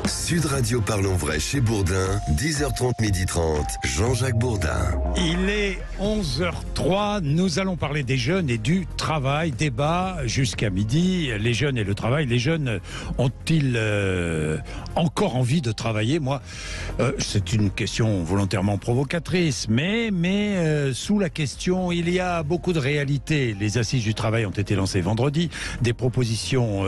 Sud Radio Parlons Vrai chez Bourdin, 10h30, 12h30, Jean-Jacques Bourdin. Il est 11h03, nous allons parler des jeunes et du travail. Débat jusqu'à midi, les jeunes et le travail. Les jeunes ont-ils encore envie de travailler ? Moi, c'est une question volontairement provocatrice, mais sous la question, il y a beaucoup de réalités. Les assises du travail ont été lancées vendredi, des propositions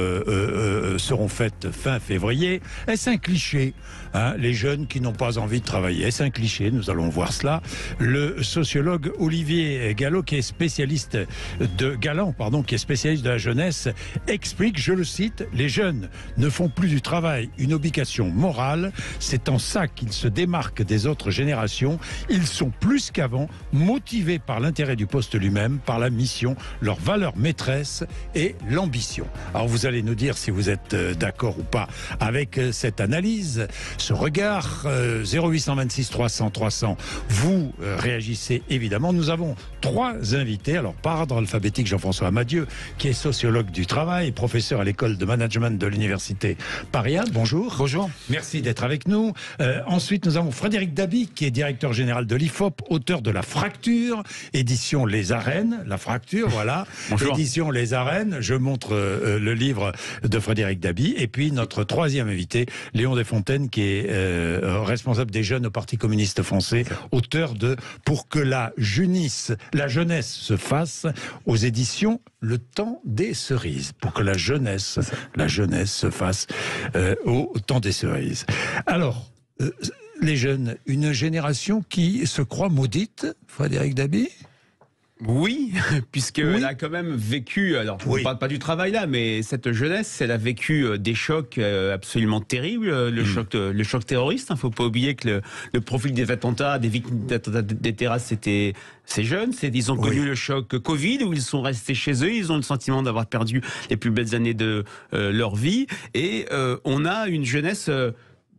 seront faites fin février. Est-ce un cliché, hein, les jeunes qui n'ont pas envie de travailler? Est-ce un cliché? Nous allons voir cela. Le sociologue Olivier Galland, qui est spécialiste de la jeunesse, explique, je le cite, les jeunes ne font plus du travail une obligation morale. C'est en ça qu'ils se démarquent des autres générations. Ils sont plus qu'avant motivés par l'intérêt du poste lui-même, par la mission, leur valeur maîtresse et l'ambition. Alors vous allez nous dire si vous êtes d'accord ou pas avec cette analyse, ce regard. 0826 300 300. Vous réagissez évidemment. Nous avons trois invités. Alors par ordre alphabétique, Jean-François Amadieu, qui est sociologue du travail, professeur à l'école de management de l'université Paris 1. Bonjour. Bonjour. Merci d'être avec nous. Ensuite, nous avons Frédéric Dabi, qui est directeur général de l'IFOP, auteur de La Fracture, édition Les Arènes. La Fracture, voilà. Bonjour. Édition Les Arènes. Je montre le livre de Frédéric Dabi. Et puis notre troisième invité, Léon Desfontaines, qui est responsable des jeunes au Parti communiste français, auteur de Pour que la jeunesse se fasse, aux éditions Le Temps des Cerises. Pour que la jeunesse se fasse au Temps des Cerises. Alors, les jeunes, une génération qui se croit maudite, Frédéric Dabi? Oui, puisqu'elle a quand même vécu, alors on ne parle pas du travail là, mais cette jeunesse, elle a vécu des chocs absolument terribles, le choc terroriste. Il ne faut pas oublier que le profil des attentats, des victimes d'attentats des terrasses, c'était ces jeunes. Ils ont connu le choc Covid, où ils sont restés chez eux, ils ont le sentiment d'avoir perdu les plus belles années de leur vie. Et on a une jeunesse...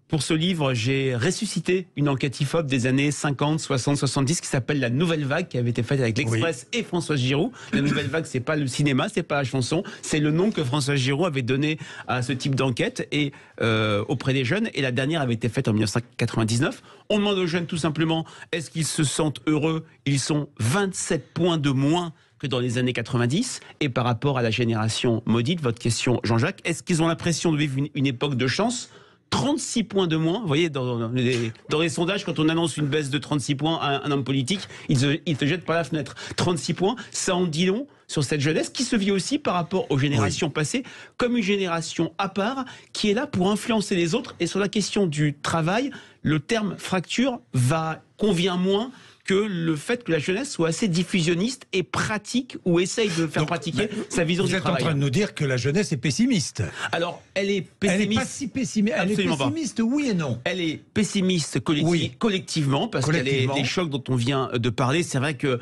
Pour ce livre, j'ai ressuscité une enquête IFOP des années 50, 60, 70 qui s'appelle La Nouvelle Vague, qui avait été faite avec l'Express et Françoise Giroud. La Nouvelle Vague, c'est pas le cinéma, c'est pas la chanson, c'est le nom que Françoise Giroud avait donné à ce type d'enquête et auprès des jeunes. Et la dernière avait été faite en 1999. On demande aux jeunes tout simplement, est-ce qu'ils se sentent heureux? Ils sont 27 points de moins que dans les années 90. Et par rapport à la génération maudite, votre question, Jean-Jacques, est-ce qu'ils ont l'impression de vivre une époque de chance? 36 points de moins. Vous voyez, dans les sondages, quand on annonce une baisse de 36 points à un homme politique, il te jette par la fenêtre. 36 points, ça en dit long sur cette jeunesse qui se vit aussi par rapport aux générations passées comme une génération à part qui est là pour influencer les autres. Et sur la question du travail, le terme fracture convient moins que le fait que la jeunesse soit assez diffusionniste et pratique ou essaye de faire pratiquer sa vision du travail. Vous êtes en train de nous dire que la jeunesse est pessimiste. Alors, elle est pessimiste. Elle n'est pas si pessimiste. Elle est pessimiste, oui et non. Elle est pessimiste collectivement, parce qu'il y a des chocs dont on vient de parler. C'est vrai que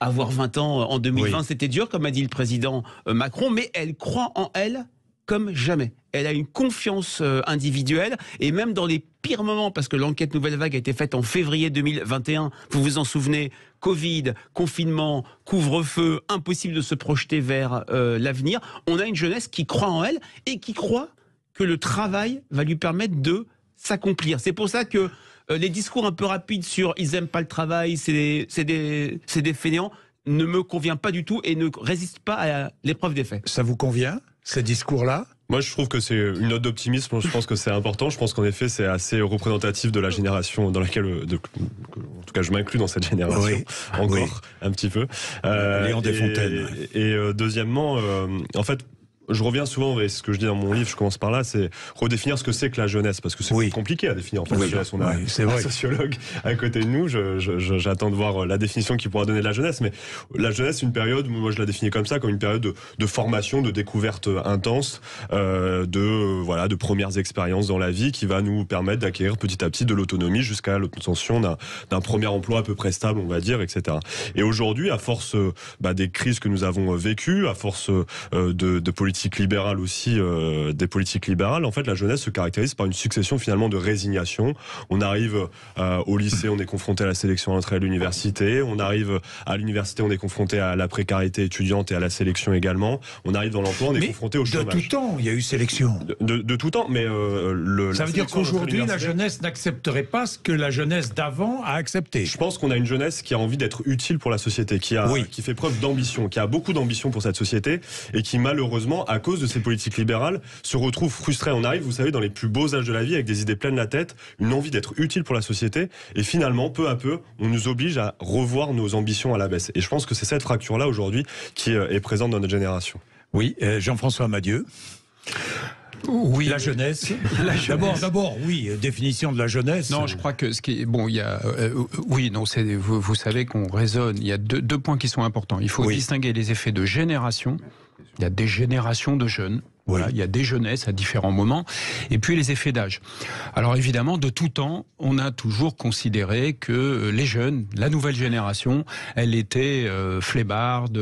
avoir 20 ans en 2020, c'était dur, comme a dit le président Macron, mais elle croit en elle comme jamais. Elle a une confiance individuelle, et même dans les pires moments, parce que l'enquête Nouvelle Vague a été faite en février 2021, vous vous en souvenez, Covid, confinement, couvre-feu, impossible de se projeter vers l'avenir. On a une jeunesse qui croit en elle, et qui croit que le travail va lui permettre de s'accomplir. C'est pour ça que les discours un peu rapides sur « ils n'aiment pas le travail, c'est des fainéants », ne me convient pas du tout et ne résiste pas à l'épreuve des faits. Ça vous convient, ces discours-là ? Moi, je trouve que c'est une note d'optimisme. Je pense que c'est important. Je pense qu'en effet, c'est assez représentatif de la génération dans laquelle, en tout cas, je m'inclus dans cette génération encore un petit peu. Léon Desfontaines. Et deuxièmement, en fait, je reviens souvent, et c'est ce que je dis dans mon livre, je commence par là, c'est redéfinir ce que c'est que la jeunesse, parce que c'est compliqué à définir. En fait, la jeunesse, on a un sociologue à côté de nous, j'attends de voir la définition qu'il pourra donner de la jeunesse, mais la jeunesse, c'est une période, moi je la définis comme ça, comme une période de formation, de découverte intense, de premières expériences dans la vie, qui va nous permettre d'acquérir petit à petit de l'autonomie jusqu'à l'obtention d'un premier emploi à peu près stable, on va dire, etc. Et aujourd'hui, à force des crises que nous avons vécues, à force de politiques politiques libérales aussi, en fait, la jeunesse se caractérise par une succession finalement de résignation. On arrive au lycée, on est confronté à la sélection à l'entrée à l'université. On arrive à l'université, on est confronté à la précarité étudiante et à la sélection également. On arrive dans l'emploi, on est confronté au chômage. De tout temps, il y a eu sélection. De tout temps, mais ça veut dire qu'aujourd'hui, la jeunesse n'accepterait pas ce que la jeunesse d'avant a accepté. Je pense qu'on a une jeunesse qui a envie d'être utile pour la société, qui fait preuve d'ambition, qui a beaucoup d'ambition pour cette société et qui malheureusement, à cause de ces politiques libérales, se retrouve frustrée. On arrive, vous savez, dans les plus beaux âges de la vie, avec des idées pleines la tête, une envie d'être utile pour la société, et finalement, peu à peu, on nous oblige à revoir nos ambitions à la baisse. Et je pense que c'est cette fracture-là aujourd'hui qui est présente dans notre génération. Oui, Jean-François Madieu. Oui, la jeunesse. D'abord, oui, définition de la jeunesse. Non, je crois que ce qui est bon, il y a vous savez qu'on raisonne. Il y a deux points qui sont importants. Il faut distinguer les effets de génération. Il y a des générations de jeunes. Voilà, il y a des jeunesses à différents moments, et puis les effets d'âge. Alors évidemment, de tout temps, on a toujours considéré que les jeunes, la nouvelle génération, elle était flébarde,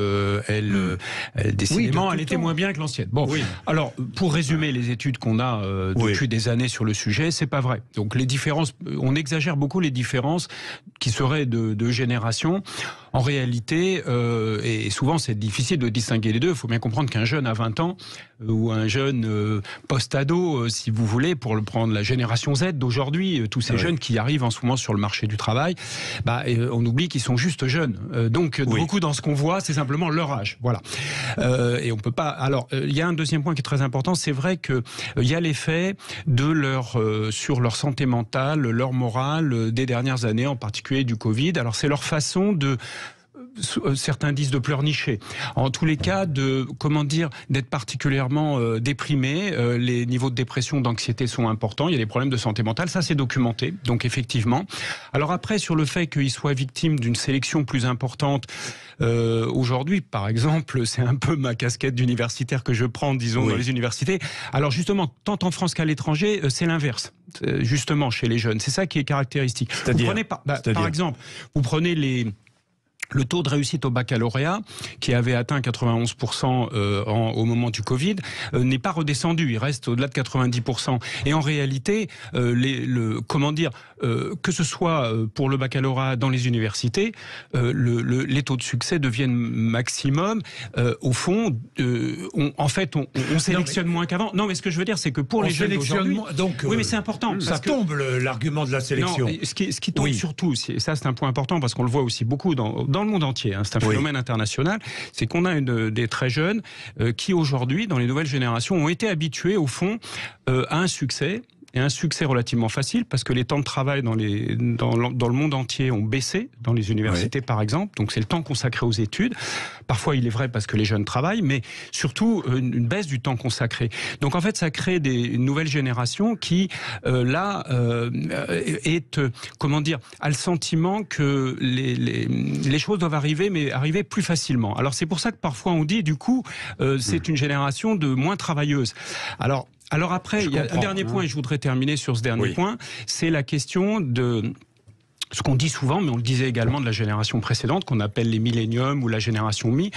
décidément, elle était moins bien que l'ancienne. Bon, alors pour résumer les études qu'on a depuis des années sur le sujet, c'est pas vrai. Donc les différences, on exagère beaucoup les différences qui seraient de génération. En réalité, et souvent c'est difficile de distinguer les deux, il faut bien comprendre qu'un jeune à 20 ans, ou un jeune post-ado, si vous voulez, pour le prendre la génération Z d'aujourd'hui, tous ces jeunes qui arrivent en ce moment sur le marché du travail, on oublie qu'ils sont juste jeunes. Donc beaucoup dans ce qu'on voit, c'est simplement leur âge. Voilà. Et on peut pas. Alors, il y a un deuxième point qui est très important, c'est vrai que il y a l'effet de sur leur santé mentale, leur morale des dernières années, en particulier du Covid. Alors, c'est leur façon de certains disent de pleurnicher. En tous les cas, d'être particulièrement déprimé. Les niveaux de dépression, d'anxiété sont importants. Il y a des problèmes de santé mentale. Ça, c'est documenté. Donc, effectivement. Alors après, sur le fait qu'ils soient victimes d'une sélection plus importante, aujourd'hui, par exemple, c'est un peu ma casquette d'universitaire que je prends, disons, dans les universités. Alors justement, tant en France qu'à l'étranger, c'est l'inverse. Justement, chez les jeunes. C'est ça qui est caractéristique. C'est-à-dire, par exemple, vous prenez le taux de réussite au baccalauréat, qui avait atteint 91% au moment du Covid, n'est pas redescendu. Il reste au-delà de 90%. Et en réalité, que ce soit pour le baccalauréat dans les universités, les taux de succès deviennent maximum. Au fond, on sélectionne moins qu'avant. Non, mais ce que je veux dire, c'est que pour les jeunes d'aujourd'hui... oui, mais c'est important. Ça tombe, l'argument de la sélection. Non, ce qui tombe surtout, ça c'est un point important, parce qu'on le voit aussi beaucoup dans le monde entier, c'est un phénomène international, c'est qu'on a des très jeunes qui aujourd'hui, dans les nouvelles générations, ont été habitués au fond à un succès, et un succès relativement facile, parce que les temps de travail dans le monde entier ont baissé, dans les universités par exemple, donc c'est le temps consacré aux études. Parfois il est vrai parce que les jeunes travaillent, mais surtout une baisse du temps consacré. Donc en fait ça crée une nouvelle génération qui, a le sentiment que les choses doivent arriver, mais arriver plus facilement. Alors c'est pour ça que parfois on dit, du coup, c'est une génération de moins travailleuses. Alors après, il y a un dernier point, et je voudrais terminer sur ce dernier point, c'est la question de ce qu'on dit souvent, mais on le disait également de la génération précédente, qu'on appelle les milléniums ou la génération Mi.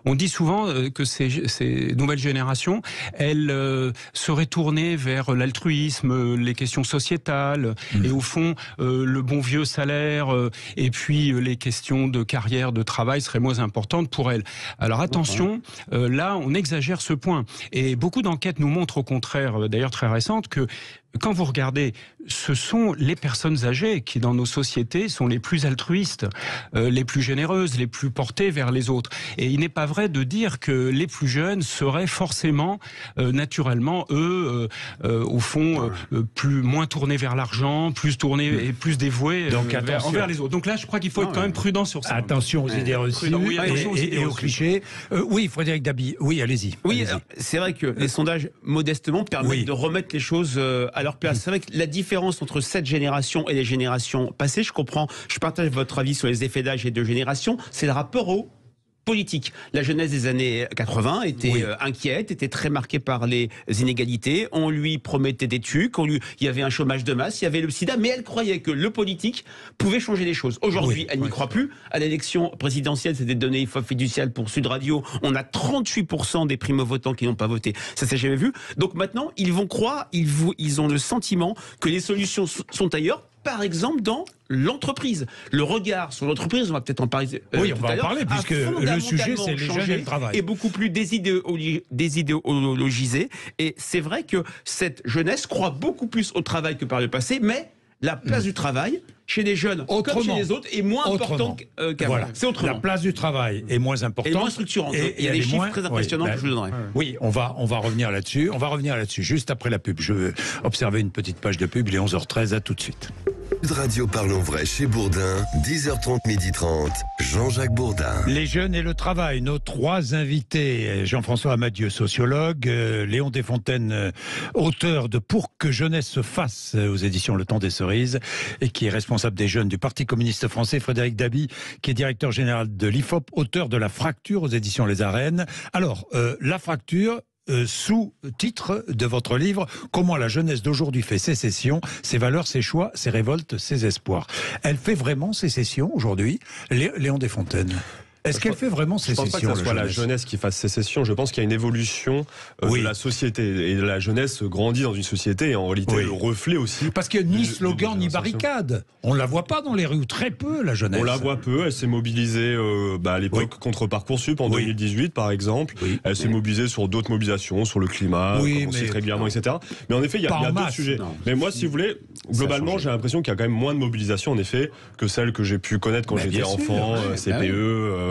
On dit souvent que ces nouvelles générations, elles seraient tournées vers l'altruisme, les questions sociétales, et au fond, le bon vieux salaire, et puis les questions de carrière, de travail seraient moins importantes pour elles. Alors attention, là, on exagère ce point. Et beaucoup d'enquêtes nous montrent au contraire, d'ailleurs très récentes, que quand vous regardez, ce sont les personnes âgées qui, dans nos sociétés, sont les plus altruistes, les plus généreuses, les plus portées vers les autres. Et il n'est pas vrai de dire que les plus jeunes seraient forcément, naturellement, eux, au fond, moins tournés vers l'argent, plus tournés et plus dévoués envers les autres. Donc là, je crois qu'il faut être quand même prudent sur ça. Attention aux idées reçues et aux clichés. Oui, Frédéric Dabi, oui, allez-y. Oui, c'est vrai que les sondages, modestement, permettent de remettre les choses à leur place. C'est vrai que la différence entre cette génération et les générations passées, je partage votre avis sur les effets d'âge et de génération, c'est le rapport au politique. La jeunesse des années 80 était inquiète, était très marquée par les inégalités. On lui promettait des trucs, il y avait un chômage de masse, il y avait le sida, mais elle croyait que le politique pouvait changer les choses. Aujourd'hui, elle n'y croit plus. À l'élection présidentielle, c'était donné IFOP fiducial pour Sud Radio. On a 38% des primo-votants qui n'ont pas voté. Ça s'est jamais vu. Donc maintenant, ils vont croire, ils ont le sentiment que les solutions sont ailleurs. Par exemple, dans l'entreprise. Le regard sur l'entreprise, on va peut-être en parler. Oui, on va en parler, puisque le sujet, c'est les jeunes et le travail. Et beaucoup plus désidéologisé. Et c'est vrai que cette jeunesse croit beaucoup plus au travail que par le passé, mais la place du travail chez les jeunes, comme chez les autres, est moins importante qu'avant. Voilà. C'est autrement. La place du travail est moins importante. Et moins structurante. Il y a des chiffres très impressionnants que je vous donnerai. Oui, on va revenir là-dessus. On va revenir là-dessus juste après la pub. Je vais observer une petite page de pub. Il est 11h13. À tout de suite. Sud Radio Parlons Vrai chez Bourdin, 10h30, 12h30, Jean-Jacques Bourdin. Les jeunes et le travail, nos 3 invités. Jean-François Amadieu, sociologue, Léon Desfontaines, auteur de Pour que jeunesse se fasse aux éditions Le Temps des Cerises, et qui est responsable des jeunes du Parti communiste français, Frédéric Dabi, qui est directeur général de l'IFOP, auteur de La Fracture aux éditions Les Arènes. Alors, La Fracture, sous-titre de votre livre, comment la jeunesse d'aujourd'hui fait sécession, ses valeurs, ses choix, ses révoltes, ses espoirs. Elle fait vraiment sécession aujourd'hui, Léon Desfontaines? Est-ce qu'elle fait vraiment sécession? Je ne pense pas que ce soit la jeunesse qui fasse sécession. Je pense qu'il y a une évolution de la société. Et la jeunesse grandit dans une société et en réalité le reflet aussi. Parce qu'il n'y a ni slogan ni barricade. On ne la voit pas dans les rues, très peu la jeunesse. On la voit peu. Elle s'est mobilisée à l'époque contre Parcoursup en 2018 par exemple. Elle s'est mobilisée sur d'autres mobilisations, sur le climat, comme on cite régulièrement, etc. Mais en effet, il y a d'autres sujets. Mais moi, si vous voulez, globalement, j'ai l'impression qu'il y a quand même moins de mobilisation en effet que celle que j'ai pu connaître quand j'étais enfant, CPE.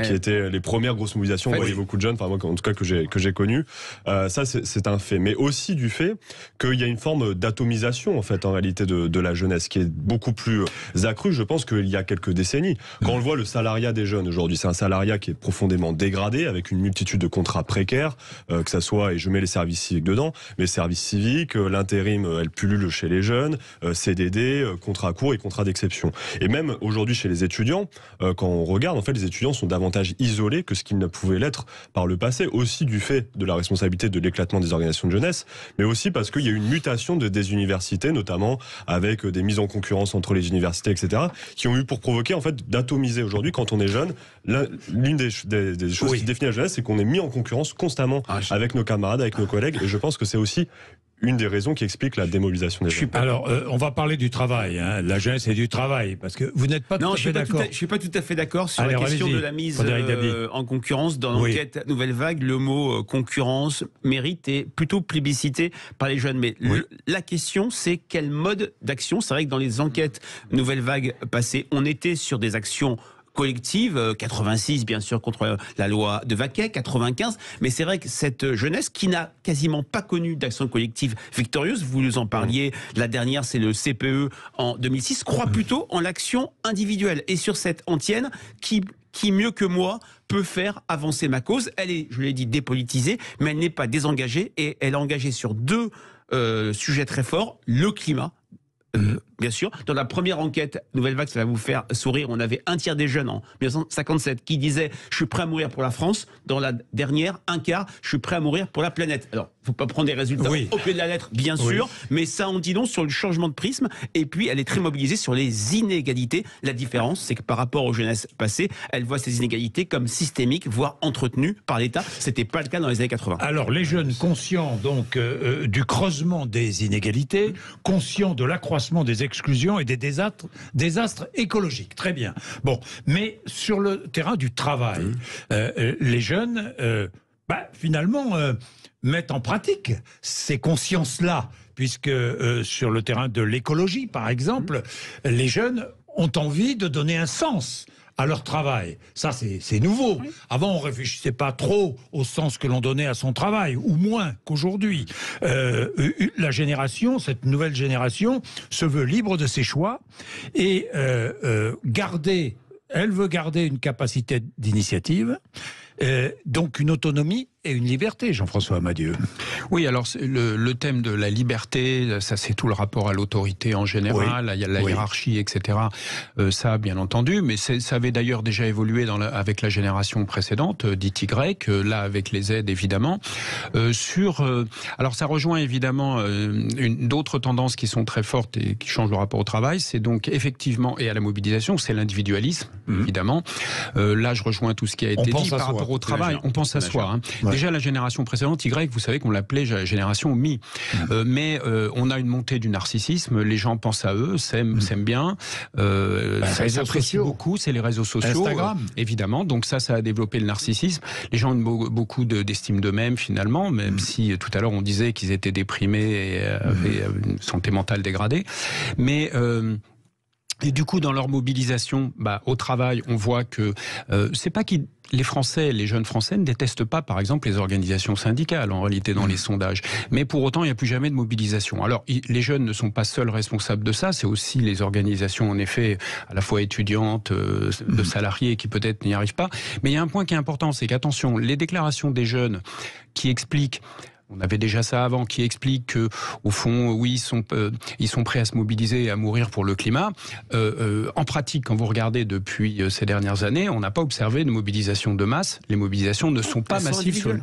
Qui étaient les premières grosses mobilisations. On voyait beaucoup de jeunes, enfin moi en tout cas que j'ai connu. Ça c'est un fait, mais aussi du fait qu'il y a une forme d'atomisation en fait en réalité de la jeunesse qui est beaucoup plus accrue. Je pense qu'il y a quelques décennies. Quand on le voit, le salariat des jeunes aujourd'hui, c'est un salariat qui est profondément dégradé avec une multitude de contrats précaires, que ça soit, et je mets les services civiques dedans, mais services civiques, l'intérim, elle pullule chez les jeunes, CDD, contrats courts et contrats d'exception. Et même aujourd'hui chez les étudiants, quand on regarde en fait les étudiants sont davantage isolés que ce qu'ils ne pouvaient l'être par le passé, aussi du fait de la responsabilité de l'éclatement des organisations de jeunesse, mais aussi parce qu'il y a eu une mutation des universités, notamment avec des mises en concurrence entre les universités, etc., qui ont eu pour provoquer en fait d'atomiser aujourd'hui quand on est jeune. L'une des choses qui définit la jeunesse, c'est qu'on est mis en concurrence constamment avec nos camarades, avec nos collègues, et je pense que c'est aussi une des raisons qui explique la démobilisation des jeunes. Alors, on va parler du travail, la jeunesse et du travail, parce que vous n'êtes pas tout à fait d'accord. Je ne suis pas tout à fait d'accord sur la question de la mise en concurrence. Dans l'enquête Nouvelle Vague, le mot concurrence, mérite est plutôt plébiscité par les jeunes. Mais la question, c'est quel mode d'action. C'est vrai que dans les enquêtes Nouvelle Vague passées, on était sur des actions collective, 86 bien sûr contre la loi de Vaquet, 95, mais c'est vrai que cette jeunesse qui n'a quasiment pas connu d'action collective victorieuse, vous nous en parliez, la dernière c'est le CPE en 2006, croit plutôt en l'action individuelle. Et sur cette antienne, qui mieux que moi peut faire avancer ma cause? Elle est, je l'ai dit, dépolitisée, mais elle n'est pas désengagée, et elle est engagée sur 2 sujets très forts, le climat, bien sûr. Dans la première enquête Nouvelle Vague, ça va vous faire sourire, on avait un tiers des jeunes en 1957 qui disaient « je suis prêt à mourir pour la France ». Dans la dernière, un quart « je suis prêt à mourir pour la planète ». Alors, il ne faut pas prendre des résultats au pied de la lettre, bien sûr, mais ça en dit long sur le changement de prisme. Et puis, elle est très mobilisée sur les inégalités. La différence, c'est que par rapport aux jeunesses passées, elle voit ces inégalités comme systémiques, voire entretenues par l'État. Ce n'était pas le cas dans les années 80. Alors, les jeunes conscients donc du creusement des inégalités, conscients de l'accroissement des exclusions et des désastres écologiques. Très bien. Bon, mais sur le terrain du travail, les jeunes, finalement, mettent en pratique ces consciences-là, puisque sur le terrain de l'écologie, par exemple, les jeunes ont envie de donner un sens à leur travail. Ça, c'est nouveau. Avant, on ne réfléchissait pas trop au sens que l'on donnait à son travail, ou moins qu'aujourd'hui. La génération, cette nouvelle génération, se veut libre de ses choix et elle veut garder une capacité d'initiative. Donc une autonomie et une liberté, Jean-François Amadieu. Oui, alors le thème de la liberté, ça c'est tout le rapport à l'autorité en général, il y a la hiérarchie, etc. Ça, bien entendu, mais ça avait d'ailleurs déjà évolué avec la génération précédente, dite Y, là avec les aides évidemment. Alors ça rejoint évidemment d'autres tendances qui sont très fortes et qui changent le rapport au travail, c'est donc effectivement, et à la mobilisation, c'est l'individualisme, évidemment. Là, je rejoins tout ce qui a été dit par rapport au travail, on pense à soi. Déjà, la génération précédente, Y, vous savez qu'on l'appelait génération Mi. Mais on a une montée du narcissisme, les gens pensent à eux, s'aiment bien, ça s'apprécie beaucoup, c'est les réseaux sociaux, Instagram. Évidemment, donc ça a développé le narcissisme. Les gens ont beaucoup d'estime d'eux-mêmes, finalement, même si tout à l'heure on disait qu'ils étaient déprimés et avaient une santé mentale dégradée. Mais... Et du coup, dans leur mobilisation au travail, on voit que c'est pas qu'ils... Les Français, les jeunes Français ne détestent pas, par exemple, les organisations syndicales, en réalité, dans les sondages. Mais pour autant, il n'y a plus jamais de mobilisation. Alors, les jeunes ne sont pas seuls responsables de ça, c'est aussi les organisations, en effet, à la fois étudiantes, de salariés, qui peut-être n'y arrivent pas. Mais il y a un point qui est important, c'est qu'attention, les déclarations des jeunes qui expliquent... On avait déjà ça avant, qui explique que, au fond, oui, ils sont prêts à se mobiliser et à mourir pour le climat. En pratique, quand vous regardez depuis ces dernières années, on n'a pas observé de mobilisation de masse. Les mobilisations ne sont pas massives.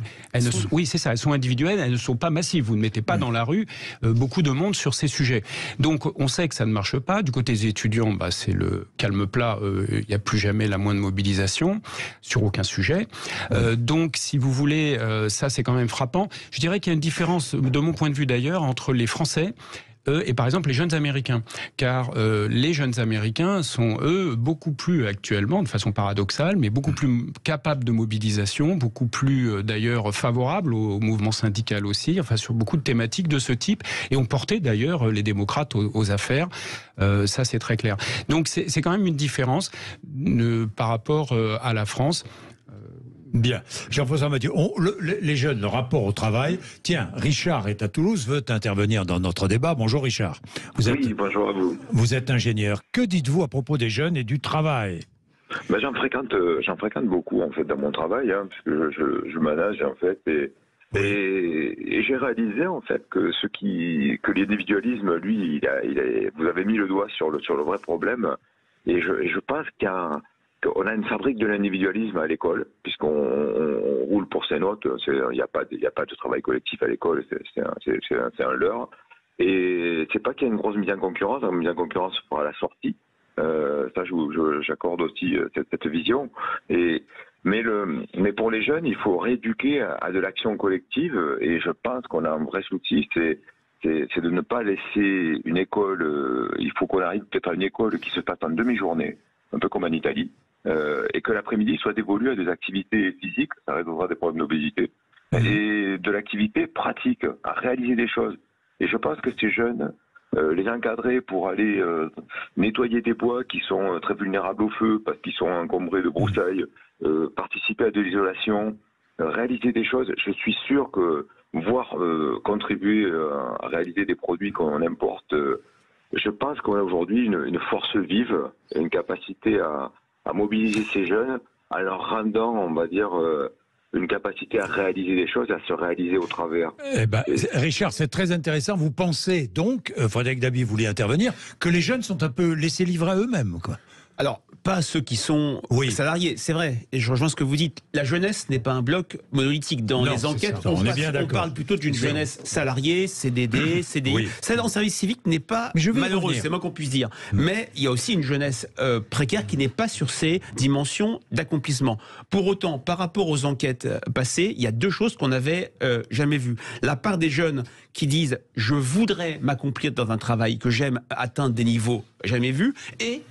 Oui, c'est ça. Elles sont individuelles. Elles ne sont pas massives. Vous ne mettez pas dans la rue beaucoup de monde sur ces sujets. Donc, on sait que ça ne marche pas. Du côté des étudiants, c'est le calme plat. Il n'y a plus jamais la moindre mobilisation sur aucun sujet. Donc, si vous voulez, ça, c'est quand même frappant. Je dirais qu'il y a une différence, de mon point de vue d'ailleurs, entre les Français et par exemple les jeunes Américains. Car les jeunes Américains sont, eux, beaucoup plus actuellement, de façon paradoxale, mais beaucoup plus capables de mobilisation, beaucoup plus d'ailleurs favorables au mouvement syndical aussi, enfin sur beaucoup de thématiques de ce type, et ont porté d'ailleurs les démocrates aux affaires. Ça, c'est très clair. Donc c'est quand même une différence par rapport à la France. Bien. Jean-François Amadieu, les jeunes, le rapport au travail. Tiens, Richard est à Toulouse, veut intervenir dans notre débat. Bonjour Richard. Oui, bonjour à vous. Vous êtes ingénieur. Que dites-vous à propos des jeunes et du travail ? J'en fréquente beaucoup en fait dans mon travail, parce que je manage en fait et j'ai réalisé en fait que l'individualisme, lui, vous avez mis le doigt sur le vrai problème, et je pense qu'on a une fabrique de l'individualisme à l'école, puisqu'on roule pour ses notes. Il n'y a pas de travail collectif à l'école, c'est un leurre. Et c'est pas qu'il y a une grosse mise en concurrence, la mise en concurrence pour la sortie. Ça, j'accorde aussi cette vision. Mais pour les jeunes, il faut rééduquer à de l'action collective. Et je pense qu'on a un vrai souci, c'est de ne pas laisser une école. Il faut qu'on arrive peut-être à une école qui se passe en demi-journée, un peu comme en Italie. Et que l'après-midi soit dévolu à des activités physiques, ça résoudra des problèmes d'obésité, et de l'activité pratique, à réaliser des choses. Et je pense que ces jeunes, les encadrer pour aller nettoyer des bois qui sont très vulnérables au feu, parce qu'ils sont encombrés de broussailles, participer à de l'isolation, réaliser des choses, je suis sûr que voire contribuer à réaliser des produits qu'on importe, je pense qu'on a aujourd'hui une force vive, une capacité à mobiliser ces jeunes, en leur rendant, on va dire, une capacité à réaliser des choses, à se réaliser au travers. Richard, c'est très intéressant. Vous pensez donc, Frédéric Dabi voulait intervenir, que les jeunes sont un peu laissés livrer à eux-mêmes, quoi. Alors, pas ceux qui sont salariés, c'est vrai. Et je rejoins ce que vous dites. La jeunesse n'est pas un bloc monolithique. Dans les enquêtes, on parle plutôt d'une jeunesse salariée, CDD, CDI. Celle dans le service civique n'est pas malheureuse, c'est moins qu'on puisse dire. Mais il y a aussi une jeunesse précaire qui n'est pas sur ces dimensions d'accomplissement. Pour autant, par rapport aux enquêtes passées, il y a deux choses qu'on n'avait jamais vues. La part des jeunes qui disent « je voudrais m'accomplir dans un travail que j'aime, atteindre des niveaux jamais vus » et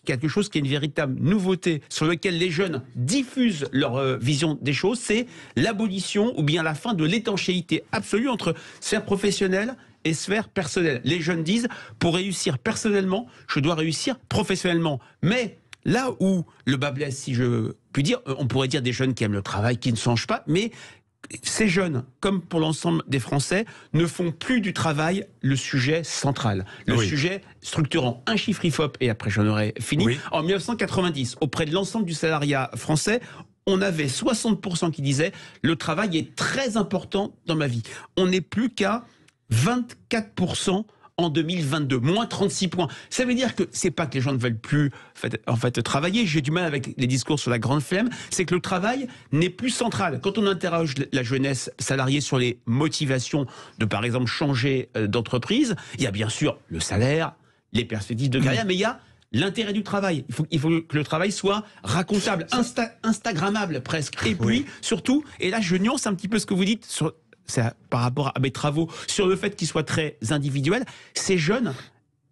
quelque chose qui est une véritable nouveauté sur lequel les jeunes diffusent leur vision des choses, c'est l'abolition ou bien la fin de l'étanchéité absolue entre sphère professionnelle et sphère personnelle. Les jeunes disent, pour réussir personnellement, je dois réussir professionnellement. Mais là où le bas blesse, si je puis dire, on pourrait dire des jeunes qui aiment le travail, qui ne changent pas, mais ces jeunes, comme pour l'ensemble des Français, ne font plus du travail le sujet central, le sujet structurant. Un chiffre IFOP, et après j'en aurai fini. En 1990, auprès de l'ensemble du salariat français, on avait 60% qui disaient « le travail est très important dans ma vie ». On n'est plus qu'à 24% en 2022, moins 36 points. Ça veut dire que c'est pas que les gens ne veulent plus en fait travailler. J'ai du mal avec les discours sur la grande flemme. C'est que le travail n'est plus central. Quand on interroge la jeunesse salariée sur les motivations de, par exemple, changer d'entreprise, il y a bien sûr le salaire, les perspectives de carrière, mais il y a l'intérêt du travail. Il faut que le travail soit racontable, instagrammable presque. Et puis, surtout, et là je nuance un petit peu ce que vous dites sur... par rapport à mes travaux, sur le fait qu'ils soient très individuels, ces jeunes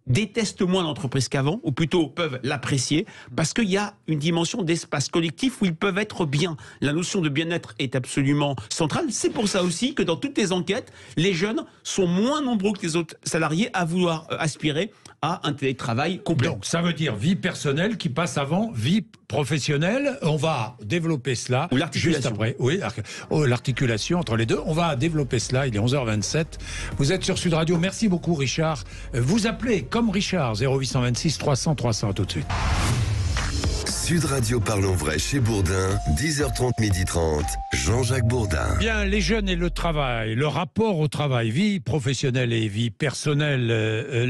détestent moins l'entreprise qu'avant, ou plutôt peuvent l'apprécier, parce qu'il y a une dimension d'espace collectif où ils peuvent être bien. La notion de bien-être est absolument centrale. C'est pour ça aussi que dans toutes les enquêtes, les jeunes sont moins nombreux que les autres salariés à vouloir aspirer à un télétravail complet. Donc ça veut dire vie personnelle qui passe avant vie professionnelle. On va développer cela juste après. Oui, l'articulation entre les deux. On va développer cela. Il est 11h27. Vous êtes sur Sud Radio. Merci beaucoup, Richard. Vous appelez comme Richard 0826 300 300. À tout de suite. Sud Radio Parlons Vrai chez Bourdin, 10h30, 12h30, Jean-Jacques Bourdin. Bien, les jeunes et le travail, le rapport au travail, vie professionnelle et vie personnelle.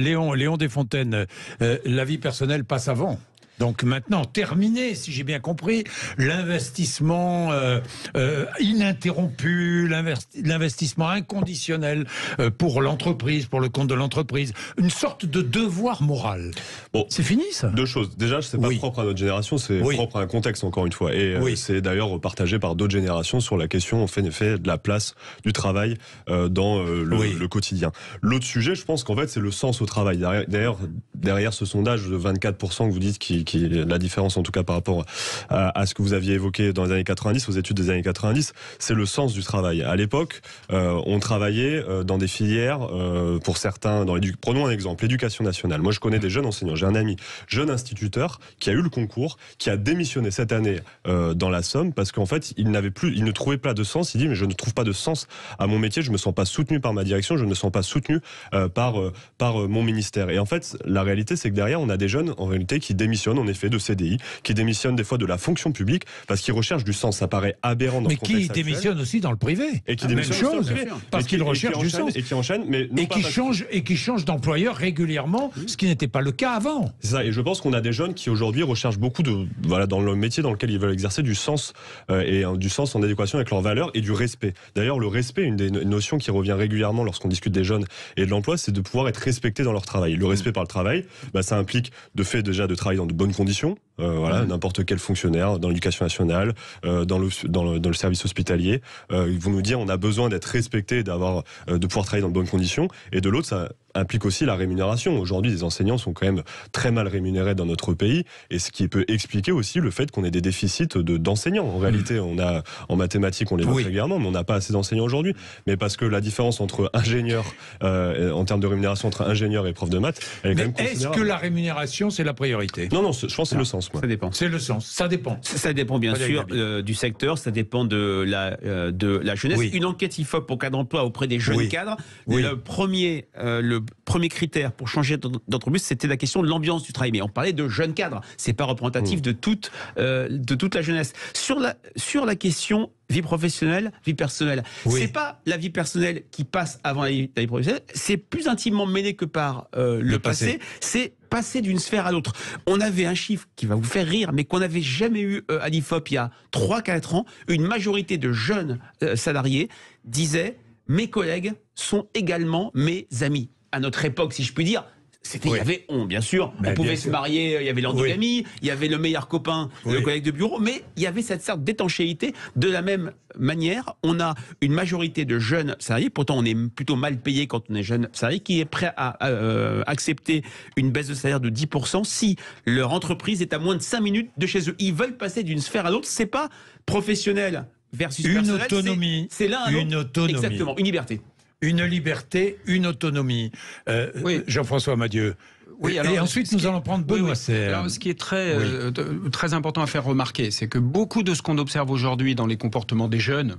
Léon Desfontaines, la vie personnelle passe avant. Donc maintenant, terminé, si j'ai bien compris, l'investissement ininterrompu, l'investissement inconditionnel pour l'entreprise, pour le compte de l'entreprise, une sorte de devoir moral. Bon, c'est fini ça. Deux choses. Déjà, c'est pas propre à notre génération, c'est propre à un contexte encore une fois. Et c'est d'ailleurs partagé par d'autres générations sur la question, en fait, de la place du travail dans le quotidien. L'autre sujet, je pense qu'en fait, c'est le sens au travail. D'ailleurs, derrière ce sondage de 24% que vous dites qui la différence en tout cas par rapport à ce que vous aviez évoqué dans les années 90, aux études des années 90, c'est le sens du travail. À l'époque, on travaillait dans des filières, pour certains, prenons un exemple, l'éducation nationale. Moi, je connais des jeunes enseignants. J'ai un ami, jeune instituteur, qui a eu le concours, qui a démissionné cette année dans la Somme parce qu'en fait, il ne trouvait pas de sens. Il dit, mais je ne trouve pas de sens à mon métier, je me sens pas soutenu par ma direction, je ne me sens pas soutenu par mon ministère. Et en fait, la réalité, c'est que derrière, on a des jeunes, en réalité, qui démissionnent en effet de CDI, qui démissionnent des fois de la fonction publique parce qu'ils recherchent du sens. Ça paraît aberrant dans ce contexte actuel. Mais qui démissionnent aussi dans le privé. Et qui démissionnent même chose, parce qu'ils recherchent du sens. Et qui enchaînent, mais qui changent d'employeur régulièrement, ce qui n'était pas le cas avant. C'est ça. Et je pense qu'on a des jeunes qui aujourd'hui recherchent beaucoup dans le métier dans lequel ils veulent exercer du sens et du sens en adéquation avec leurs valeurs et du respect. D'ailleurs, le respect, une des notions qui revient régulièrement lorsqu'on discute des jeunes et de l'emploi, c'est de pouvoir être respecté dans leur travail. Le respect par le travail, ça implique déjà de travailler dans de bonnes conditions. N'importe quel fonctionnaire dans l'éducation nationale, dans le service hospitalier, ils vont nous dire on a besoin d'être respecté, de pouvoir travailler dans de bonnes conditions. Et de l'autre, ça implique aussi la rémunération. Aujourd'hui, les enseignants sont quand même très mal rémunérés dans notre pays, et ce qui peut expliquer aussi le fait qu'on ait des déficits d'enseignants. En réalité, on a en mathématiques, on les voit régulièrement, mais on n'a pas assez d'enseignants aujourd'hui. Mais parce que la différence entre ingénieur, en termes de rémunération entre ingénieur et prof de maths, elle est quand même considérable. Est-ce que la rémunération c'est la priorité? Non, je pense que c'est le sens. Ça dépend. C'est le sens. Ça dépend. Ça dépend bien sûr du secteur, ça dépend de la jeunesse. Une enquête IFOP pour cadre d'emploi auprès des jeunes cadres. Le premier critère pour changer d'entreprise, c'était la question de l'ambiance du travail. Mais on parlait de jeunes cadres. C'est pas représentatif de toute la jeunesse. Sur la question vie professionnelle, vie personnelle. C'est pas la vie personnelle qui passe avant la vie professionnelle. C'est plus intimement mêlé que par le passé. C'est passer d'une sphère à l'autre. On avait un chiffre qui va vous faire rire, mais qu'on n'avait jamais eu à l'IFOP il y a 3-4 ans. Une majorité de jeunes salariés disaient « Mes collègues sont également mes amis ». À notre époque, si je puis dire, il y avait bien sûr, on pouvait se marier, il y avait l'endogamie, il y avait le meilleur copain, le collègue de bureau, mais il y avait cette sorte d'étanchéité. De la même manière, on a une majorité de jeunes salariés, pourtant on est plutôt mal payé quand on est jeune salarié, qui est prêt à accepter une baisse de salaire de 10% si leur entreprise est à moins de 5 minutes de chez eux. Ils veulent passer d'une sphère à l'autre, c'est pas professionnel versus personnel. Autonomie. C'est l'un à l'autre. Une autonomie. Exactement, une liberté. Une liberté, une autonomie. Jean-François Madieu. Et ensuite, nous allons prendre Benoît Serre. Alors, ce qui est très important à faire remarquer, c'est que beaucoup de ce qu'on observe aujourd'hui dans les comportements des jeunes,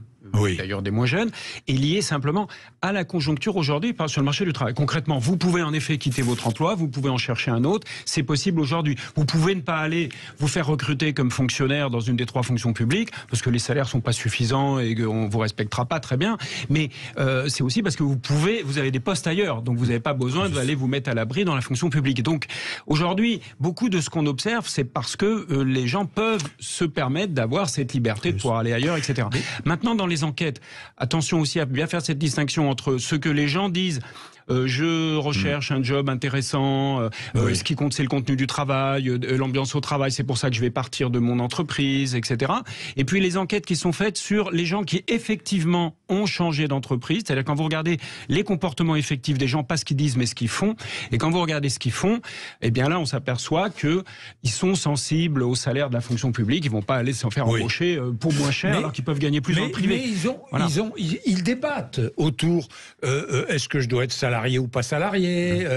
d'ailleurs des moins jeunes, est lié simplement à la conjoncture aujourd'hui sur le marché du travail. Concrètement, vous pouvez en effet quitter votre emploi, vous pouvez en chercher un autre, c'est possible aujourd'hui. Vous pouvez ne pas aller vous faire recruter comme fonctionnaire dans une des 3 fonctions publiques, parce que les salaires sont pas suffisants et qu'on vous respectera pas, très bien, mais c'est aussi parce que vous avez des postes ailleurs, donc vous n'avez pas besoin d'aller vous mettre à l'abri dans la fonction publique. Donc aujourd'hui, beaucoup de ce qu'on observe, c'est parce que les gens peuvent se permettre d'avoir cette liberté de pouvoir aller ailleurs, etc. Maintenant, dans les enquêtes, attention aussi à bien faire cette distinction entre ce que les gens disent. Je recherche un job intéressant, ce qui compte c'est le contenu du travail, l'ambiance au travail, c'est pour ça que je vais partir de mon entreprise, etc. Et puis les enquêtes qui sont faites sur les gens qui effectivement ont changé d'entreprise, c'est-à-dire quand vous regardez les comportements effectifs des gens, pas ce qu'ils disent mais ce qu'ils font, et quand vous regardez ce qu'ils font, eh bien là on s'aperçoit qu'ils sont sensibles au salaire de la fonction publique, ils vont pas aller s'en faire embaucher pour moins cher alors qu'ils peuvent gagner plus dans le privé. Mais ils débattent autour, est-ce que je dois être salarié ou pas salarié,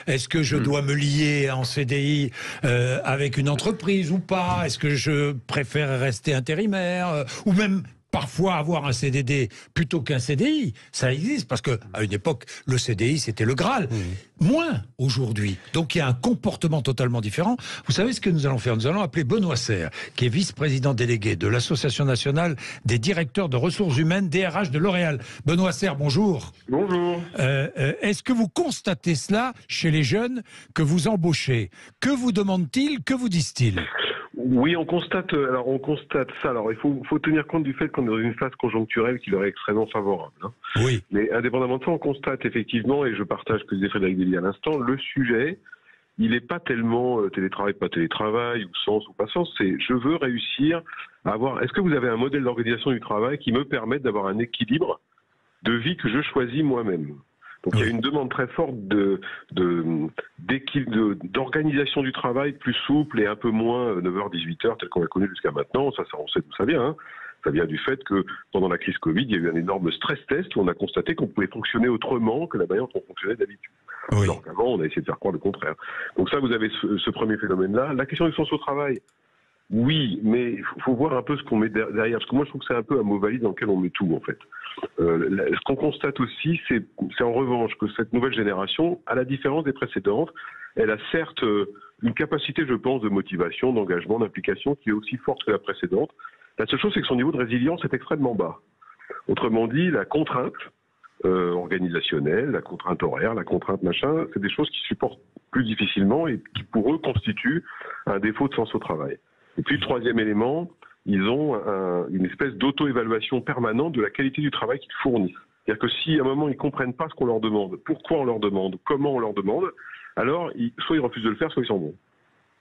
est-ce que je dois me lier en CDI avec une entreprise ou pas, est-ce que je préfère rester intérimaire, ou même parfois avoir un CDD plutôt qu'un CDI, ça existe, parce qu'à une époque, le CDI, c'était le Graal. Moins aujourd'hui. Donc il y a un comportement totalement différent. Vous savez ce que nous allons faire? Nous allons appeler Benoît Serre, qui est vice-président délégué de l'Association nationale des directeurs de ressources humaines, DRH de L'Oréal. Benoît Serre, bonjour. Bonjour. Est-ce que vous constatez cela chez les jeunes que vous embauchez? Que vous demandent-ils? Que vous disent-ils? Oui, on constate ça. Alors, il faut tenir compte du fait qu'on est dans une phase conjoncturelle qui leur est extrêmement favorable. Hein. Oui. Mais indépendamment de ça, on constate effectivement, et je partage ce que disait Frédéric Dely à l'instant, le sujet, il n'est pas tellement télétravail, pas télétravail, ou sens ou pas sens, c'est je veux réussir à avoir... Est-ce que vous avez un modèle d'organisation du travail qui me permette d'avoir un équilibre de vie que je choisis moi-même? Donc il y a une demande très forte d'organisation du travail plus souple et un peu moins 9h-18h tel qu'on l'a connu jusqu'à maintenant. Ça, on sait d'où ça vient. Hein. Ça vient du fait que pendant la crise Covid, il y a eu un énorme stress test où on a constaté qu'on pouvait fonctionner autrement que la manière dont on fonctionnait d'habitude. Oui. Alors qu'avant, on a essayé de faire croire le contraire. Donc ça, vous avez ce premier phénomène-là. La question du sens au travail, oui, mais il faut voir un peu ce qu'on met derrière. Parce que moi, je trouve que c'est un peu un mot valide dans lequel on met tout, en fait. Ce qu'on constate aussi, c'est en revanche que cette nouvelle génération, à la différence des précédentes, elle a certes une capacité, je pense, de motivation, d'engagement, d'implication qui est aussi forte que la précédente. La seule chose, c'est que son niveau de résilience est extrêmement bas. Autrement dit, la contrainte organisationnelle, la contrainte horaire, la contrainte machin, c'est des choses qui supportent plus difficilement et qui, pour eux, constituent un défaut de sens au travail. Et puis, le troisième élément, ils ont une espèce d'auto-évaluation permanente de la qualité du travail qu'ils fournissent. C'est-à-dire que si à un moment ils ne comprennent pas ce qu'on leur demande, pourquoi on leur demande, comment on leur demande, alors soit ils refusent de le faire, soit ils s'en vont.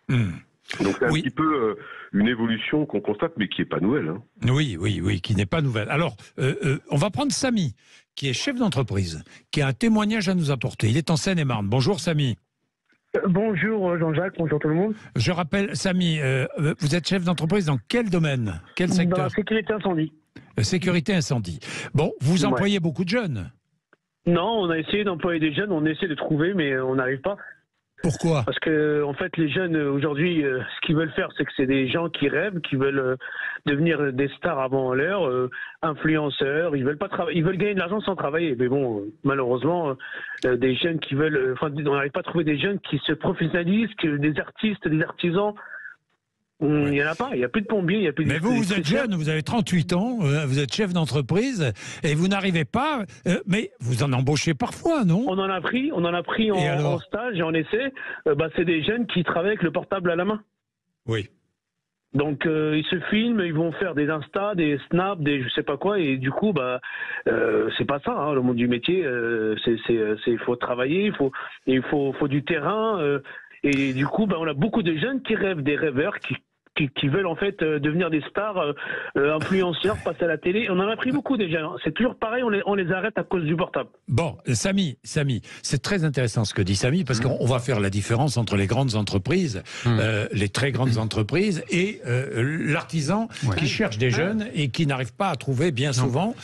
Donc c'est un petit peu une évolution qu'on constate, mais qui n'est pas nouvelle. Hein. Oui, qui n'est pas nouvelle. Alors, on va prendre Samy, qui est chef d'entreprise, qui a un témoignage à nous apporter. Il est en Seine-et-Marne. Bonjour Samy. Bonjour Jean-Jacques, bonjour tout le monde. Je rappelle, Samy, vous êtes chef d'entreprise dans quel domaine? Quel secteur? Dans la sécurité incendie. Sécurité incendie. Bon, vous employez beaucoup de jeunes? Non, on a essayé d'employer des jeunes, on essaie de trouver, mais on n'arrive pas. Pourquoi? Parce que en fait, les jeunes aujourd'hui, ce qu'ils veulent faire, c'est que c'est des gens qui rêvent, qui veulent devenir des stars avant l'heure, influenceurs. Ils veulent pas travailler, ils veulent gagner de l'argent sans travailler. Mais bon, malheureusement, des jeunes qui veulent, on n'arrive pas à trouver des jeunes qui se professionnalisent, des artistes, des artisans. Il n'y en a pas, il n'y a plus de pompiers, il n'y a plus de... Mais vous êtes jeune, vous avez 38 ans, vous êtes chef d'entreprise et vous n'arrivez pas, mais vous en embauchez parfois, non? On en a pris en stage et en essai. C'est des jeunes qui travaillent avec le portable à la main. Oui. Donc ils se filment, ils vont faire des Insta, des Snap, des je sais pas quoi, et du coup c'est pas ça, hein, le monde du métier. Il faut travailler, il faut du terrain. Et du coup, on a beaucoup de jeunes qui rêvent, des rêveurs qui veulent en fait devenir des stars, influenceurs, passer à la télé. On en a pris beaucoup déjà. C'est toujours pareil, on les arrête à cause du portable. Bon, Samy, c'est très intéressant ce que dit Samy, parce qu'on va faire la différence entre les grandes entreprises, les très grandes entreprises, et l'artisan qui cherche des jeunes et qui n'arrive pas à trouver bien souvent.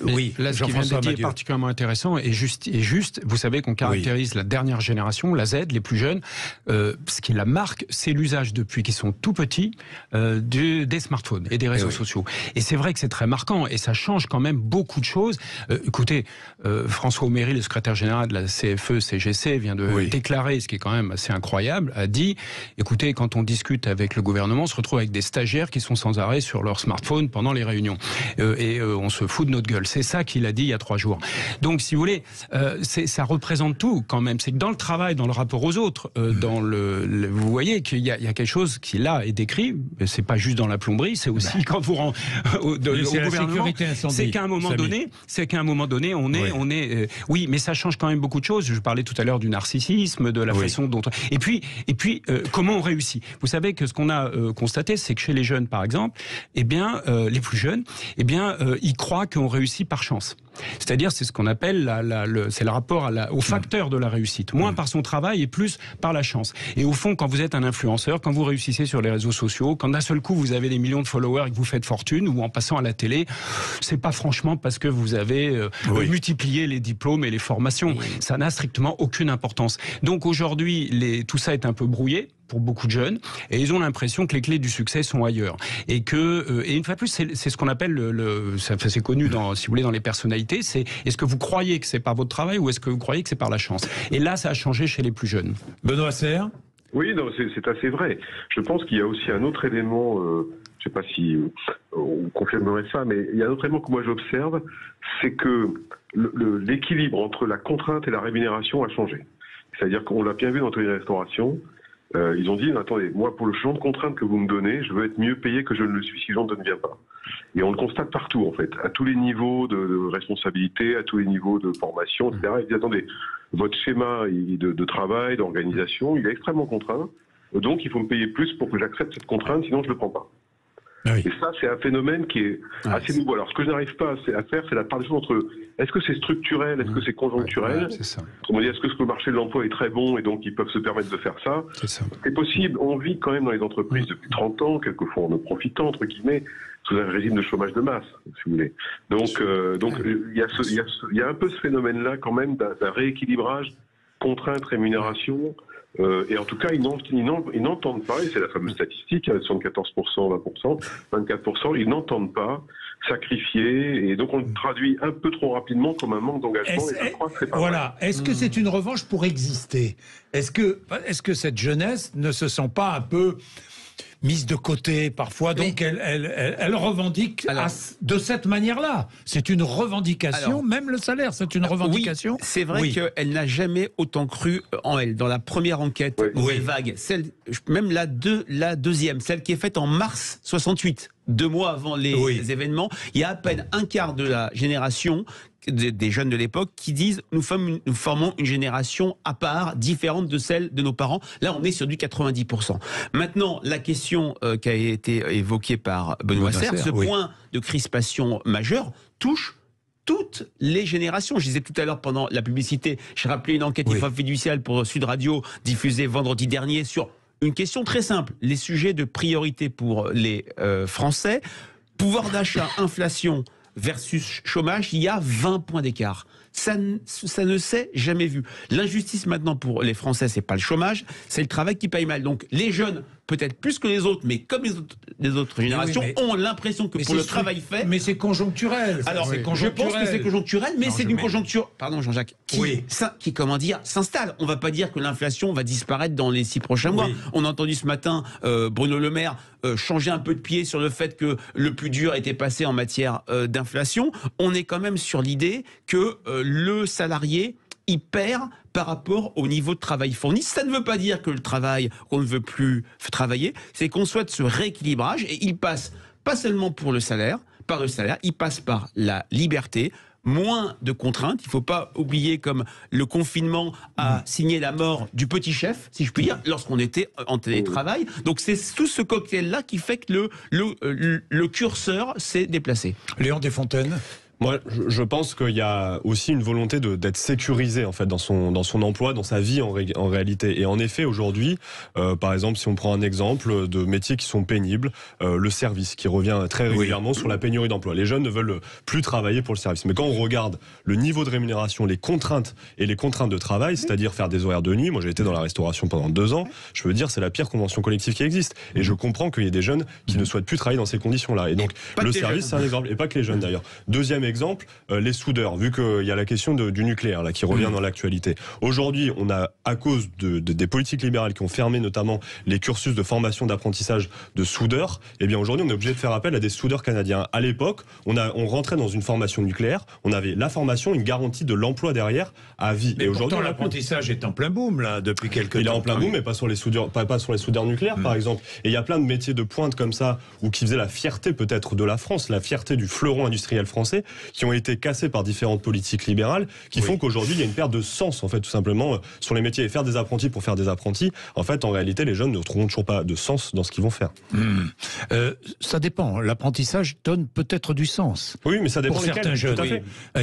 Oui, là, ce qui vient d'être dit est particulièrement intéressant et juste. Vous savez qu'on caractérise la dernière génération, la Z, les plus jeunes. Ce qui la marque, c'est l'usage depuis qu'ils sont tout petits petit des smartphones et des réseaux sociaux. Et c'est vrai que c'est très marquant et ça change quand même beaucoup de choses. Écoutez, François Aumery, le secrétaire général de la CFE-CGC, vient de déclarer, ce qui est quand même assez incroyable, a dit, écoutez, quand on discute avec le gouvernement, on se retrouve avec des stagiaires qui sont sans arrêt sur leur smartphone pendant les réunions. On se fout de notre gueule. C'est ça qu'il a dit il y a 3 jours. Donc, si vous voulez, ça représente tout quand même. C'est que dans le travail, dans le rapport aux autres, vous voyez qu'il y a quelque chose qui là est décrit. C'est pas juste dans la plomberie, c'est aussi quand vous rentrez au gouvernement. C'est qu'à un moment donné, on est. Oui, mais ça change quand même beaucoup de choses. Je parlais tout à l'heure du narcissisme, de la façon dont. Et puis, comment on réussit. Vous savez que ce qu'on a constaté, c'est que chez les jeunes, par exemple, les plus jeunes, ils croient qu'on réussit par chance. C'est-à-dire, c'est ce qu'on appelle c'est le rapport au facteur de la réussite. Moins par son travail et plus par la chance. Et au fond, quand vous êtes un influenceur, quand vous réussissez sur les réseaux sociaux, quand d'un seul coup vous avez des millions de followers et que vous faites fortune, ou en passant à la télé, c'est pas franchement parce que vous avez multiplié les diplômes et les formations. Ça n'a strictement aucune importance. Donc aujourd'hui, tout ça est un peu brouillé pour beaucoup de jeunes, et ils ont l'impression que les clés du succès sont ailleurs. Et une fois de plus, c'est ce qu'on appelle c'est connu si vous voulez, dans les personnalités, c'est est-ce que vous croyez que c'est par votre travail ou est-ce que vous croyez que c'est par la chance? Et là, ça a changé chez les plus jeunes. Benoît Serre? Oui, non, c'est assez vrai. Je pense qu'il y a aussi un autre élément, je ne sais pas si on confirmerait ça, mais il y a un autre élément que moi j'observe, c'est que l'équilibre entre la contrainte et la rémunération a changé. C'est-à-dire qu'on l'a bien vu dans les restaurations. Ils ont dit, attendez, moi, pour le genre de contrainte que vous me donnez, je veux être mieux payé que je ne le suis si j'en ne viens pas. Et on le constate partout, en fait, à tous les niveaux de responsabilité, à tous les niveaux de formation, etc. Ils disent, attendez, votre schéma de travail, d'organisation, il est extrêmement contraint, donc il faut me payer plus pour que j'accepte cette contrainte, sinon je ne le prends pas. Oui. Et ça, c'est un phénomène qui est assez nouveau. Alors, ce que je n'arrive pas à faire, c'est la part des choses entre est-ce que c'est structurel, est-ce que c'est conjoncturel. Autrement dit, est-ce que le marché de l'emploi est très bon et donc ils peuvent se permettre de faire ça. C'est possible. On vit quand même dans les entreprises depuis 30 ans, quelquefois en profitant, entre guillemets, sous un régime de chômage de masse, si vous voulez. Donc, il y a un peu ce phénomène-là quand même d'un rééquilibrage contrainte, rémunération. Et en tout cas, ils n'entendent pas, et c'est la fameuse statistique, 74%, 20%, 24%, ils n'entendent pas sacrifier, et donc on le traduit un peu trop rapidement comme un manque d'engagement, et je crois que c'est pas vrai. Est-ce que c'est une revanche pour exister? Est-ce que cette jeunesse ne se sent pas un peu mise de côté parfois, donc elle revendique de cette manière-là. C'est une revendication, même le salaire, c'est une revendication. Oui, c'est vrai qu'elle n'a jamais autant cru en elle. Dans la première enquête, vague, même la deuxième, celle qui est faite en mars 68, 2 mois avant les événements, il y a à peine un quart de la génération des jeunes de l'époque qui disent nous formons une génération à part, différente de celle de nos parents. Là, on est sur du 90%. Maintenant, la question qui a été évoquée par Benoît Serre, ce point de crispation majeure touche toutes les générations. Je disais tout à l'heure pendant la publicité, je rappelais une enquête IFOP fiduciale pour Sud Radio diffusée vendredi dernier sur une question très simple, les sujets de priorité pour les Français, pouvoir d'achat, inflation versus chômage, il y a 20 points d'écart. Ça ne s'est jamais vu. L'injustice maintenant pour les Français, c'est pas le chômage, c'est le travail qui paye mal. Donc les jeunes, peut-être plus que les autres, mais comme les autres générations, ont l'impression que pour le travail fait... Mais c'est conjoncturel. Alors, je pense que c'est conjoncturel, mais c'est d'une conjoncture, pardon Jean-Jacques, qui comment dire, s'installe. On va pas dire que l'inflation va disparaître dans les 6 prochains mois. On a entendu ce matin Bruno Le Maire changer un peu de pied sur le fait que le plus dur était passé en matière d'inflation. On est quand même sur l'idée que le salarié, il perd par rapport au niveau de travail fourni. Ça ne veut pas dire que le travail, qu'on ne veut plus travailler, c'est qu'on souhaite ce rééquilibrage et il passe pas seulement par le salaire, il passe par la liberté, moins de contraintes. Il ne faut pas oublier comme le confinement a signé la mort du petit chef, si je puis dire, lorsqu'on était en télétravail. Donc c'est tout ce cocktail-là qui fait que le curseur s'est déplacé. Léon Desfontaines. Moi, je pense qu'il y a aussi une volonté d'être sécurisé en fait dans son emploi, dans sa vie en réalité. Et en effet, aujourd'hui, par exemple, si on prend un exemple de métiers qui sont pénibles, le service qui revient très régulièrement sur la pénurie d'emploi. Les jeunes ne veulent plus travailler pour le service. Mais quand on regarde le niveau de rémunération, les contraintes de travail, c'est-à-dire faire des horaires de nuit. Moi, j'ai été dans la restauration pendant 2 ans. Je veux dire, c'est la pire convention collective qui existe. Et je comprends qu'il y ait des jeunes qui ne souhaitent plus travailler dans ces conditions-là. Et donc, le service, c'est un exemple. Et pas que les jeunes d'ailleurs. Deuxième exemple, les soudeurs, vu qu'il y a la question du nucléaire là, qui revient dans l'actualité. Aujourd'hui, on a, à cause des politiques libérales qui ont fermé notamment les cursus de formation d'apprentissage de soudeurs, eh bien aujourd'hui, on est obligé de faire appel à des soudeurs canadiens. À l'époque, on rentrait dans une formation nucléaire, on avait la formation, une garantie de l'emploi derrière à vie. Mais aujourd'hui, l'apprentissage est en plein boom là depuis quelques temps. Il est en plein boom, mais pas sur les soudeurs, pas sur les soudeurs nucléaires par exemple. Et il y a plein de métiers de pointe comme ça, ou qui faisaient la fierté peut-être de la France, la fierté du fleuron industriel français, qui ont été cassés par différentes politiques libérales, qui font qu'aujourd'hui il y a une perte de sens en fait tout simplement sur les métiers. Et faire des apprentis pour faire des apprentis, en fait en réalité les jeunes ne trouveront toujours pas de sens dans ce qu'ils vont faire. Ça dépend. L'apprentissage donne peut-être du sens. Oui, mais ça dépend pour certains jeunes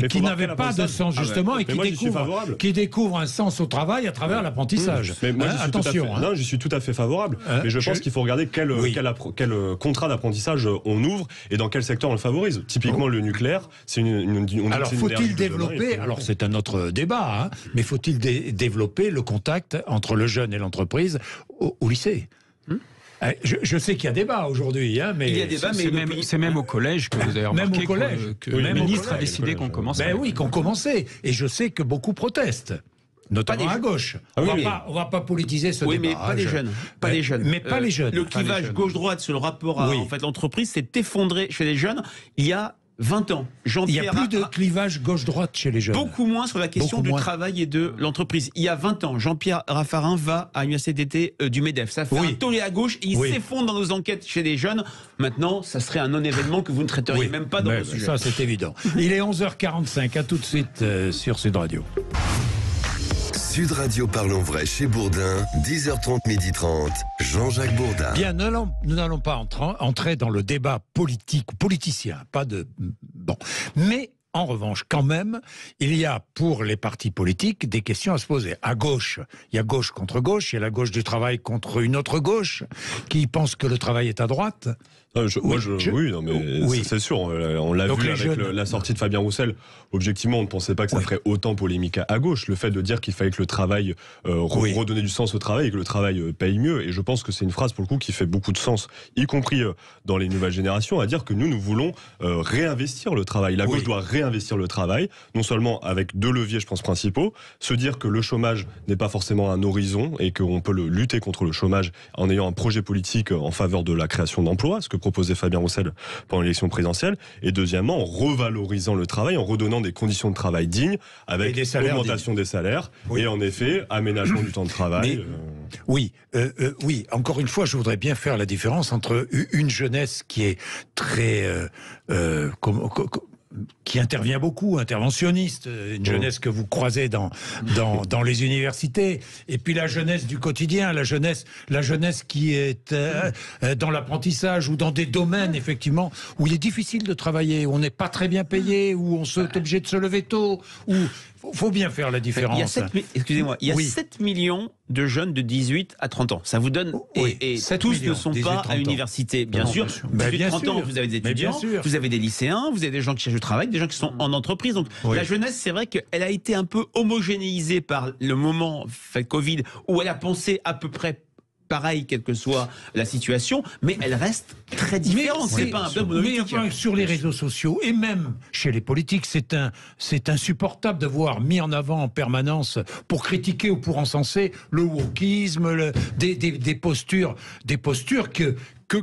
qui n'avaient pas de sens justement et qui découvrent un sens au travail à travers l'apprentissage. Mais moi, je suis tout à fait favorable. Mais je pense qu'il faut regarder quel contrat d'apprentissage on ouvre et dans quel secteur on le favorise. Typiquement le nucléaire, c'est alors faut-il développer, alors c'est un autre débat, mais faut-il développer le contact entre le jeune et l'entreprise au lycée? Je sais qu'il y a débat aujourd'hui, mais il y a débat, mais c'est même au collège que vous avez remarqué que le ministre a décidé qu'on commençait. Ben oui, qu'on commençait. Et je sais que beaucoup protestent. Notamment à gauche. On va pas politiser ce débat. Oui, mais pas les jeunes. Pas les jeunes. Mais pas les jeunes. Le clivage gauche-droite sur le rapport à l'entreprise s'est effondré chez les jeunes il y a 20 ans. Il n'y a plus de clivage gauche-droite chez les jeunes. Beaucoup moins sur la question du travail et de l'entreprise. Il y a 20 ans, Jean-Pierre Raffarin va à l'université d'été du MEDEF. Ça fait un tollé à gauche et il s'effondre dans nos enquêtes chez les jeunes. Maintenant, ça serait un non-événement que vous ne traiteriez même pas dans le sujet. Ça, c'est évident. Il est 11h45. À tout de suite sur Sud Radio. Sud Radio Parlons Vrai chez Bourdin, 10h30, 12h30, Jean-Jacques Bourdin. Bien, nous n'allons pas entrer dans le débat politicien, pas de... Bon, mais... En revanche, quand même, il y a pour les partis politiques des questions à se poser. À gauche, il y a gauche contre gauche, il y a la gauche du travail contre une autre gauche qui pense que le travail est à droite. C'est sûr, on l'a vu avec la sortie de Fabien Roussel. Objectivement, on ne pensait pas que ça ferait autant polémique à gauche. Le fait de dire qu'il fallait que le travail, redonner du sens au travail et que le travail paye mieux. Et je pense que c'est une phrase, pour le coup, qui fait beaucoup de sens, y compris dans les nouvelles générations, à dire que nous voulons réinvestir le travail. La gauche doit réinvestir le travail, non seulement avec 2 leviers, je pense, principaux, se dire que le chômage n'est pas forcément un horizon et qu'on peut lutter contre le chômage en ayant un projet politique en faveur de la création d'emplois, ce que proposait Fabien Roussel pendant l'élection présidentielle, et deuxièmement en revalorisant le travail, en redonnant des conditions de travail dignes, avec augmentation des salaires, et en effet, aménagement du temps de travail. Oui, encore une fois, je voudrais bien faire la différence entre une jeunesse qui est très... qui intervient beaucoup, interventionniste, une jeunesse que vous croisez dans les universités, et puis la jeunesse du quotidien, la jeunesse qui est dans l'apprentissage ou dans des domaines, effectivement, où il est difficile de travailler, où on n'est pas très bien payé, où on est obligé de se lever tôt, où... faut bien faire la différence. Il y a 7 millions de jeunes de 18 à 30 ans. Ça vous donne... et tous ne sont pas à l'université, bien sûr. 18-30 ans, vous avez des étudiants, vous avez des lycéens, vous avez des gens qui cherchent du travail, des gens qui sont en entreprise. Donc la jeunesse, c'est vrai qu'elle a été un peu homogénéisée par le moment Covid, où elle a pensé à peu près pareil, quelle que soit la situation, mais elle reste très différente. C'est pas un bloc monolithique. Mais sur les réseaux sociaux et même chez les politiques, c'est insupportable de voir mis en avant en permanence pour critiquer ou pour encenser le wokisme, des postures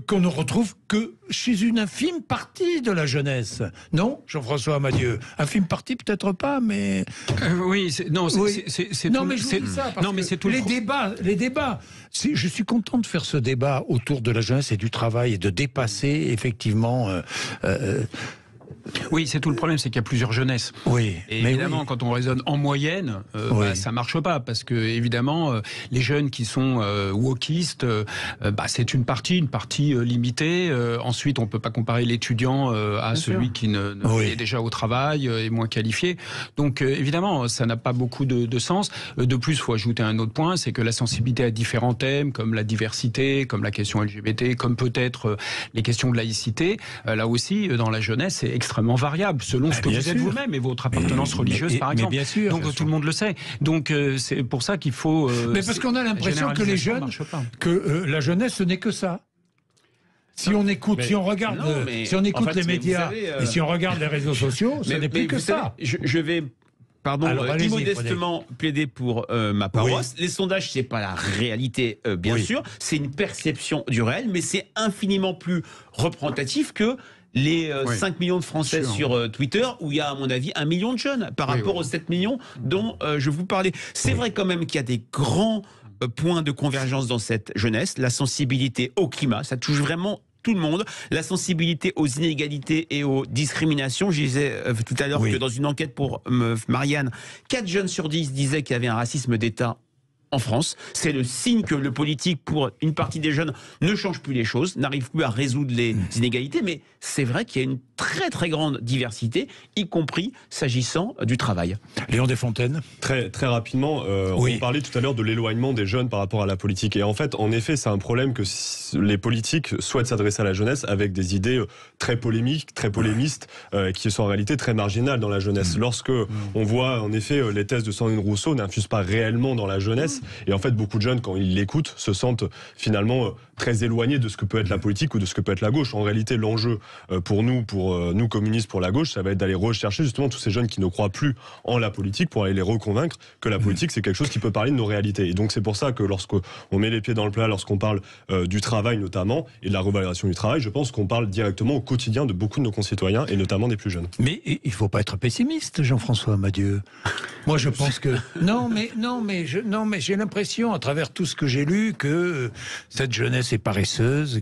qu'on ne retrouve que chez une infime partie de la jeunesse. Non, Jean-François Amadieu? Infime partie, peut-être pas, mais... mais je vous dis ça, parce que les débats... Je suis content de faire ce débat autour de la jeunesse et du travail et de dépasser, effectivement... Oui, c'est tout le problème, c'est qu'il y a plusieurs jeunesses. Oui. Et évidemment, quand on raisonne en moyenne, ça marche pas, parce que évidemment, les jeunes qui sont wokistes, c'est une partie limitée. Ensuite, on peut pas comparer l'étudiant à celui qui est déjà au travail, est moins qualifié. Donc évidemment, ça n'a pas beaucoup de sens. De plus, il faut ajouter un autre point, c'est que la sensibilité à différents thèmes, comme la diversité, comme la question LGBT, comme peut-être les questions de laïcité, là aussi, dans la jeunesse, c'est extrêmement variable, selon ce que vous êtes vous-même et votre appartenance religieuse, par exemple. Bien sûr, donc tout le monde le sait. Donc c'est pour ça qu'il faut... mais parce qu'on a l'impression que les jeunes, que la jeunesse, ce n'est que ça. Si on écoute, si on regarde, si on écoute les médias et si on regarde les réseaux sociaux, ce n'est plus que ça. Je vais immodestement plaider pour ma paroisse. Les sondages, c'est pas la réalité, bien sûr. C'est une perception du réel, mais c'est infiniment plus représentatif que les 5 millions de Français sur Twitter, où il y a, à mon avis, 1 million de jeunes par rapport aux 7 millions dont je vous parlais. C'est vrai quand même qu'il y a des grands points de convergence dans cette jeunesse. La sensibilité au climat, ça touche vraiment tout le monde. La sensibilité aux inégalités et aux discriminations. Je disais tout à l'heure que dans une enquête pour Marianne, 4 jeunes sur 10 disaient qu'il y avait un racisme d'État en France. C'est le signe que le politique, pour une partie des jeunes, ne change plus les choses, n'arrive plus à résoudre les inégalités, mais c'est vrai qu'il y a une très très grande diversité, y compris s'agissant du travail. Léon Desfontaines. Très rapidement, on parlait tout à l'heure de l'éloignement des jeunes par rapport à la politique. Et en fait, en effet, c'est un problème que les politiques souhaitent s'adresser à la jeunesse avec des idées très polémiques, très polémistes, qui sont en réalité très marginales dans la jeunesse. Lorsque on voit, en effet, les thèses de Sandrine Rousseau n'infusent pas réellement dans la jeunesse, et en fait, beaucoup de jeunes, quand ils l'écoutent, se sentent finalement très éloignés de ce que peut être la politique ou de ce que peut être la gauche. En réalité, l'enjeu pour nous communistes, pour la gauche, ça va être d'aller rechercher justement tous ces jeunes qui ne croient plus en la politique pour aller les reconvaincre que la politique, c'est quelque chose qui peut parler de nos réalités. Et donc, c'est pour ça que lorsqu'on met les pieds dans le plat, lorsqu'on parle du travail notamment, et de la revalorisation du travail, je pense qu'on parle directement au quotidien de beaucoup de nos concitoyens, et notamment des plus jeunes. Mais il ne faut pas être pessimiste, Jean-François Madieu. Moi, je pense que... Non, mais j'ai l'impression, à travers tout ce que j'ai lu, que cette jeunesse est paresseuse,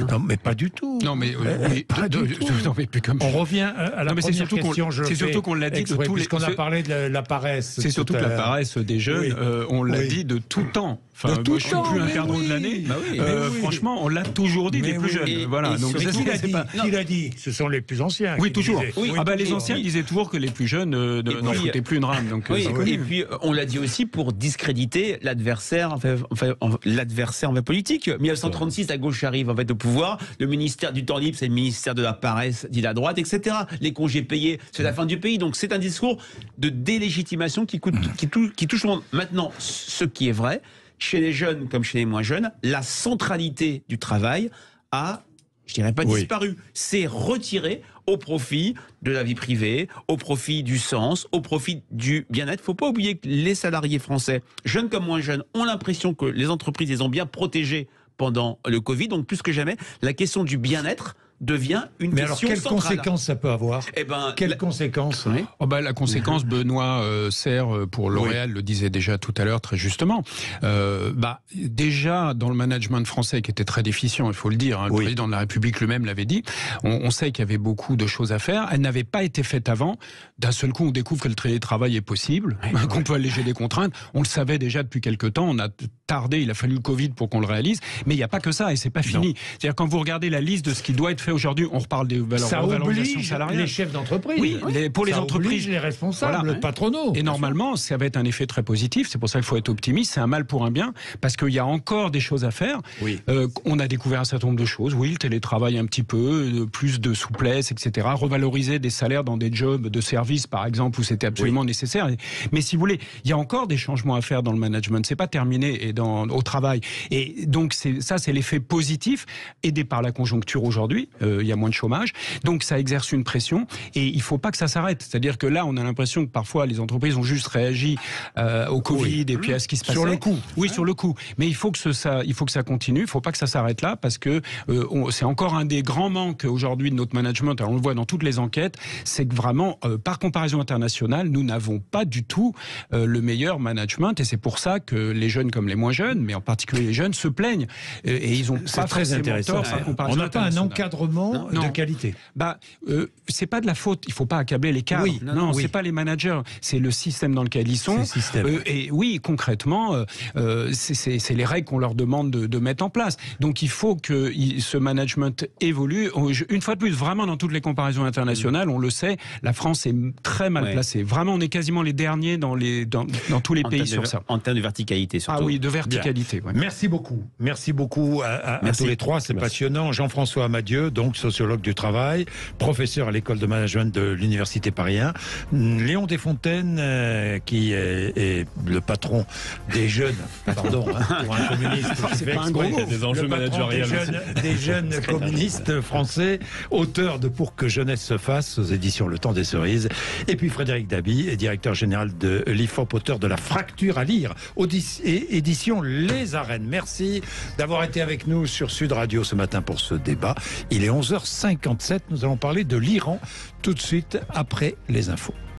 non, mais pas du tout. Non, mais on revient à la première question. C'est surtout qu'on l'a dit de tous les... Puisqu'on a parlé de la paresse. C'est surtout que la paresse des jeunes, on l'a dit de tout temps. Enfin, moi, je suis plus un perdreau de l'année. Franchement, on l'a toujours dit, les plus jeunes. Voilà. Donc, qui l'a dit? Ce sont les plus anciens. Oui, toujours. Les anciens disaient toujours que les plus jeunes n'en foutaient plus une rame. Donc, et puis, on l'a dit aussi pour discréditer l'adversaire, l'adversaire politique. 1936, la gauche arrive en fait au pouvoir. Le ministère du temps libre, c'est le ministère de la paresse, dit la droite, etc. Les congés payés, c'est la fin du pays. Donc, c'est un discours de délégitimation qui touche le monde. Maintenant, ce qui est vrai, chez les jeunes comme chez les moins jeunes, la centralité du travail a, je dirais pas disparu, c'est retiré au profit de la vie privée, au profit du sens, au profit du bien-être. Faut pas oublier que les salariés français, jeunes comme moins jeunes, ont l'impression que les entreprises les ont bien protégés pendant le Covid. Donc plus que jamais, la question du bien-être devient une question alors, centrale. Quelles conséquences ça peut avoir? Quelles conséquences? La conséquence, Benoît Serre pour L'Oréal le disait déjà tout à l'heure très justement. Déjà dans le management français qui était très déficient, il faut le dire, le président de la République lui-même l'avait dit, on sait qu'il y avait beaucoup de choses à faire. Elles n'avaient pas été faites avant. D'un seul coup, on découvre que le télétravail est possible, qu'on peut alléger les contraintes. On le savait déjà depuis quelque temps. On a tardé, il a fallu le Covid pour qu'on le réalise. Mais il n'y a pas que ça et c'est pas fini. C'est-à-dire quand vous regardez la liste de ce qui doit être fait aujourd'hui, on reparle des valorisations salariales. Les chefs d'entreprise. Oui, pour les entreprises, les responsables patronaux. Et normalement, ça va être un effet très positif. C'est pour ça qu'il faut être optimiste. C'est un mal pour un bien, parce qu'il y a encore des choses à faire. On a découvert un certain nombre de choses. Oui, le télétravail un petit peu, plus de souplesse, etc. Revaloriser des salaires dans des jobs de service, par exemple, où c'était absolument nécessaire. Mais si vous voulez, il y a encore des changements à faire dans le management. C'est pas terminé au travail. Et donc c'est l'effet positif, aidé par la conjoncture aujourd'hui. Il y a moins de chômage, donc ça exerce une pression et il ne faut pas que ça s'arrête. C'est-à-dire que là, on a l'impression que parfois les entreprises ont juste réagi au Covid et puis à ce qui se passait. Sur le coup. Oui, sur le coup. Mais il faut que ça continue, il ne faut pas que ça s'arrête là parce que c'est encore un des grands manques aujourd'hui de notre management. Alors on le voit dans toutes les enquêtes, c'est que vraiment, par comparaison internationale, nous n'avons pas du tout le meilleur management et c'est pour ça que les jeunes comme les moins jeunes, mais en particulier les jeunes, se plaignent et ils ont pas très intéressant. tort par comparaison on n'a pas un encadrement encadrement de qualité. C'est pas de la faute. Il faut pas accabler les cadres. Oui, non, c'est pas les managers. C'est le système dans lequel ils sont. Et oui, concrètement, c'est les règles qu'on leur demande de mettre en place. Donc il faut que ce management évolue. Une fois de plus, vraiment dans toutes les comparaisons internationales, on le sait, la France est très mal placée. Vraiment, on est quasiment les derniers dans tous les pays sur ça. En termes de verticalité, surtout. Ah oui, de verticalité. Ouais. Merci beaucoup. Merci beaucoup à tous les trois. C'est passionnant. Jean-François Amadieu, donc sociologue du travail, professeur à l'école de management de l'Université Paris 1. Léon Desfontaines, qui est le patron des jeunes, pardon, pour un communiste. C'est pas un gros mot. Des enjeux managériels. Des jeunes communistes français, auteur de Pour que jeunesse se fasse aux éditions Le Temps des Cerises. Et puis Frédéric Dabi, directeur général de l'IFOP, auteur de La Fracture à lire, édition Les Arènes. Merci d'avoir été avec nous sur Sud Radio ce matin pour ce débat. Il est 11h57. Nous allons parler de l'Iran tout de suite après les infos.